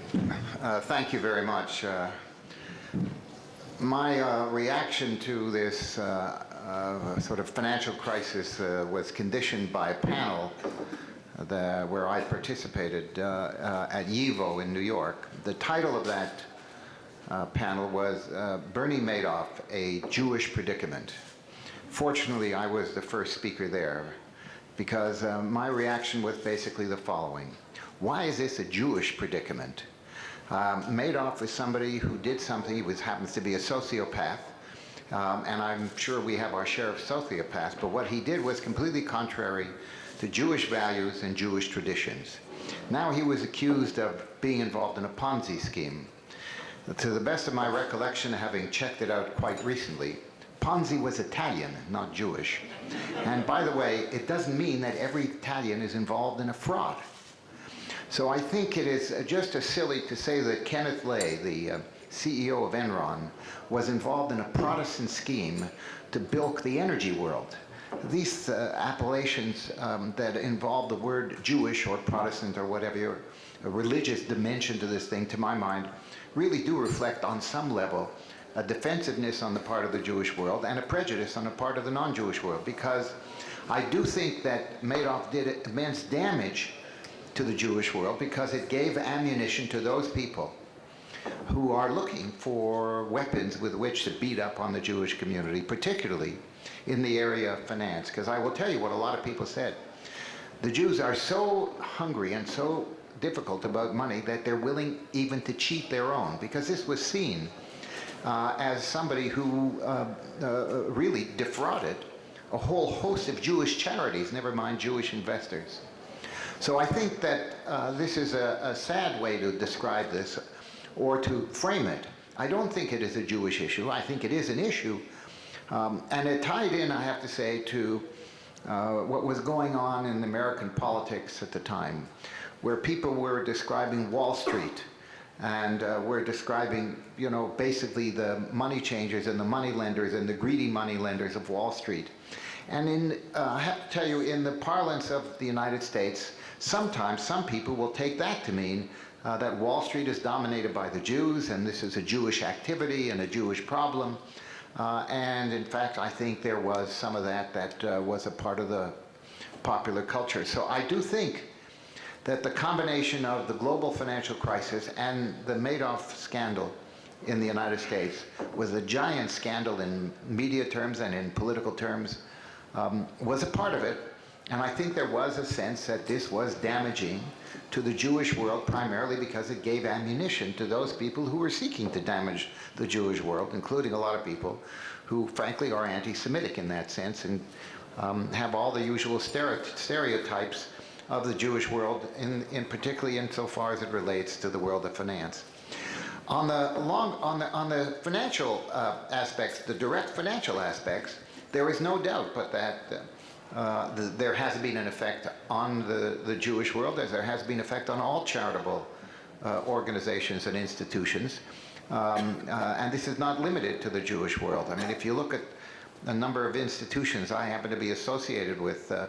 Thank you very much. My reaction to this sort of financial crisis was conditioned by a panel where I participated at YIVO in New York. The title of that panel was Bernie Madoff, a Jewish Predicament. Fortunately, I was the first speaker there because my reaction was basically the following. Why is this a Jewish predicament? Madoff is somebody who did something. He happens to be a sociopath, and I'm sure we have our share of sociopaths, but what he did was completely contrary to Jewish values and Jewish traditions. Now he was accused of being involved in a Ponzi scheme. To the best of my recollection, having checked it out quite recently, Ponzi was Italian, not Jewish. And by the way, it doesn't mean that every Italian is involved in a fraud. So I think it is just as silly to say that Kenneth Lay, the CEO of Enron, was involved in a Protestant scheme to bilk the energy world. These appellations that involve the word Jewish or Protestant or whatever, a religious dimension to this thing, to my mind, really do reflect on some level a defensiveness on the part of the Jewish world and a prejudice on the part of the non-Jewish world, because I do think that Madoff did immense damage to the Jewish world because it gave ammunition to those people who are looking for weapons with which to beat up on the Jewish community, particularly in the area of finance. Because I will tell you what a lot of people said. The Jews are so hungry and so difficult about money that they're willing even to cheat their own, because this was seen as somebody who really defrauded a whole host of Jewish charities, never mind Jewish investors. So I think that this is a sad way to describe this or to frame it. I don't think it is a Jewish issue. I think it is an issue. And it tied in, I have to say, to what was going on in American politics at the time, where people were describing Wall Street and were describing, you know, basically the money changers and the money lenders and the greedy money lenders of Wall Street. And I have to tell you, in the parlance of the United States, sometimes some people will take that to mean that Wall Street is dominated by the Jews and this is a Jewish activity and a Jewish problem. And in fact, I think there was some of that was a part of the popular culture. So I do think that the combination of the global financial crisis and the Madoff scandal in the United States was a giant scandal in media terms and in political terms, was a part of it. And I think there was a sense that this was damaging to the Jewish world, primarily because it gave ammunition to those people who were seeking to damage the Jewish world, including a lot of people who, frankly, are anti-Semitic in that sense and have all the usual stereotypes of the Jewish world, in particularly insofar as it relates to the world of finance. On the financial aspects, the direct financial aspects, there is no doubt but that there has been an effect on the Jewish world, as there has been an effect on all charitable organizations and institutions. And this is not limited to the Jewish world. I mean, if you look at a number of institutions, I happen to be associated with the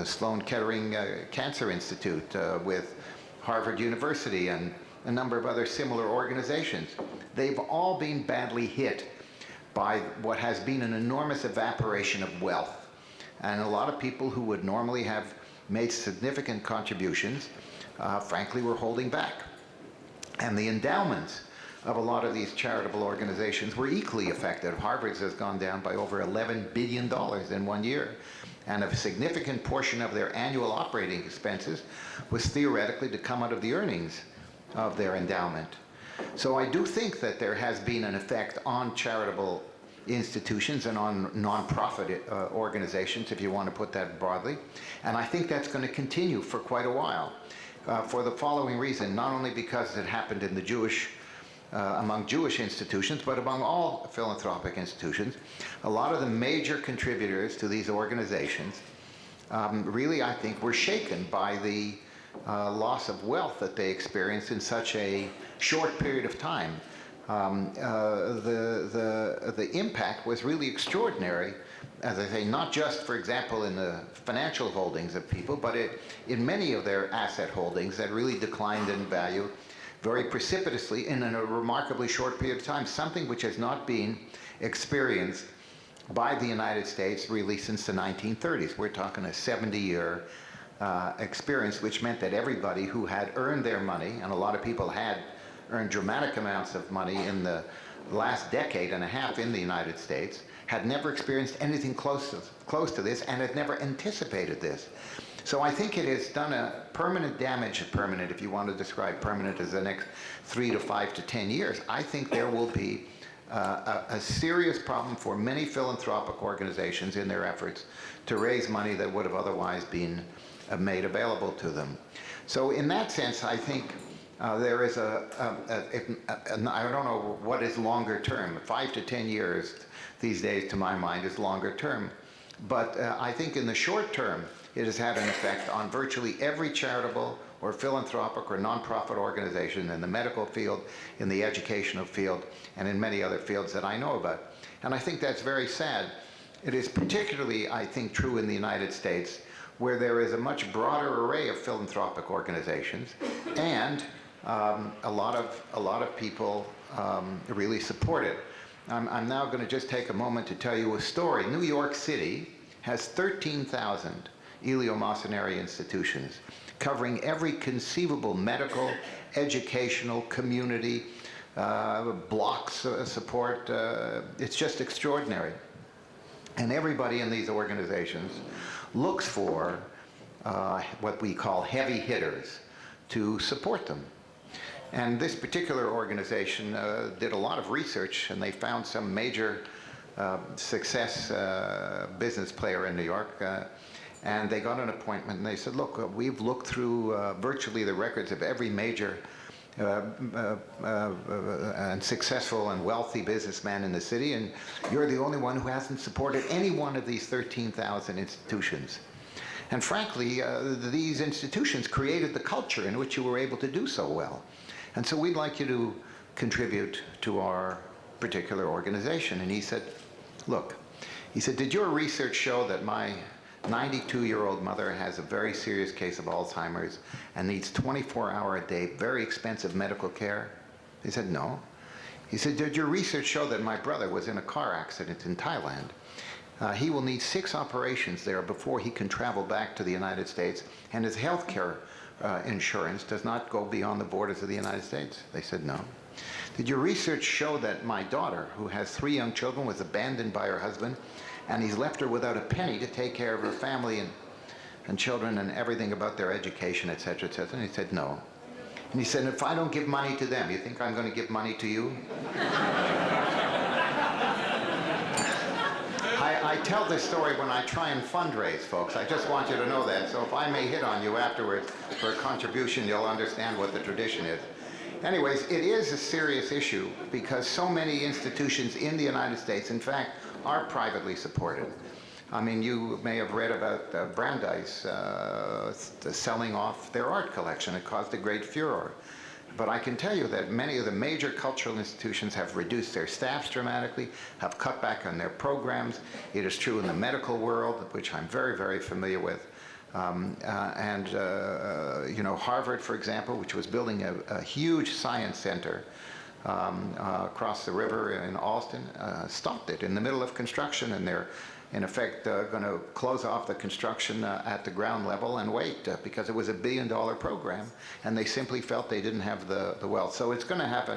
Sloan Kettering Cancer Institute, with Harvard University, and a number of other similar organizations. They've all been badly hit by what has been an enormous evaporation of wealth. And a lot of people who would normally have made significant contributions, frankly, were holding back. And the endowments of a lot of these charitable organizations were equally affected. Harvard's has gone down by over $11 billion in 1 year. And a significant portion of their annual operating expenses was theoretically to come out of the earnings of their endowment. So I do think that there has been an effect on charitable institutions and on nonprofit organizations, if you want to put that broadly. And I think that's going to continue for quite a while, for the following reason: not only because it happened in the among Jewish institutions, but among all philanthropic institutions. A lot of the major contributors to these organizations really, I think, were shaken by the loss of wealth that they experienced in such a short period of time. The impact was really extraordinary as I say, not just, for example, in the financial holdings of people, but in many of their asset holdings that really declined in value very precipitously in a remarkably short period of time, something which has not been experienced by the United States really since the 1930s. We're talking a 70-year experience, which meant that everybody who had earned their money, and a lot of people had earned dramatic amounts of money in the last decade and a half in the United States, had never experienced anything close to this and had never anticipated this. So I think it has done a permanent damage, permanent if you want to describe permanent as the next 3 to 5 to 10 years. I think there will be a serious problem for many philanthropic organizations in their efforts to raise money that would have otherwise been made available to them. So in that sense, I think there is I don't know what is longer term. 5 to 10 years these days, to my mind, is longer term. But I think in the short term, it has had an effect on virtually every charitable or philanthropic or nonprofit organization in the medical field, in the educational field, and in many other fields that I know about. And I think that's very sad. It is particularly, I think, true in the United States, where there is a much broader array of philanthropic organizations, and a lot of people really support it. I'm now going to just take a moment to tell you a story. New York City has 13,000 eleemosynary institutions covering every conceivable medical, educational, community, blocks support. It's just extraordinary. And everybody in these organizations looks for what we call heavy hitters to support them. And this particular organization did a lot of research, and they found some major success business player in New York, and they got an appointment, and they said, look, we've looked through virtually the records of every major and successful and wealthy businessman in the city, and you're the only one who hasn't supported any one of these 13,000 institutions. And frankly, these institutions created the culture in which you were able to do so well. And so we'd like you to contribute to our particular organization. And he said, look, he said, did your research show that my 92-year-old mother has a very serious case of Alzheimer's and needs 24-hour-a-day, very expensive medical care? He said, no. He said, did your research show that my brother was in a car accident in Thailand? He will need 6 operations there before he can travel back to the United States, and his health care insurance does not go beyond the borders of the United States. They said, no. Did your research show that my daughter, who has 3 young children, was abandoned by her husband, and he's left her without a penny to take care of her family and children and everything about their education, et cetera, et cetera? And he said, no. And he said, if I don't give money to them, you think I'm going to give money to you? I tell this story when I try and fundraise, folks. I just want you to know that. So if I may hit on you afterwards for a contribution, you'll understand what the tradition is. Anyways, it is a serious issue because so many institutions in the United States, in fact, are privately supported. I mean, you may have read about Brandeis selling off their art collection. It caused a great furor. But I can tell you that many of the major cultural institutions have reduced their staffs dramatically, have cut back on their programs. It is true in the medical world, which I'm very, very familiar with. You know, Harvard, for example, which was building a huge science center across the river in Alston, stopped it in the middle of construction, and they're in effect going to close off the construction at the ground level and wait because it was $1 billion program, and they simply felt they didn't have the wealth. So it's going to have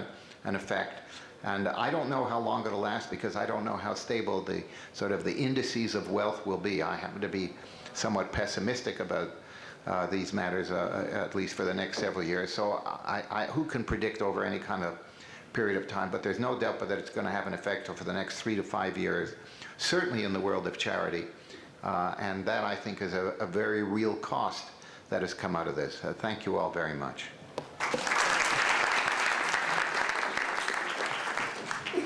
an effect. And I don't know how long it'll last because I don't know how stable the sort of the indices of wealth will be. I happen to be somewhat pessimistic about these matters, at least for the next several years. So who can predict over any kind of period of time? But there's no doubt but that it's going to have an effect over the next 3 to 5 years, certainly in the world of charity. And that, I think, is a very real cost that has come out of this. Thank you all very much.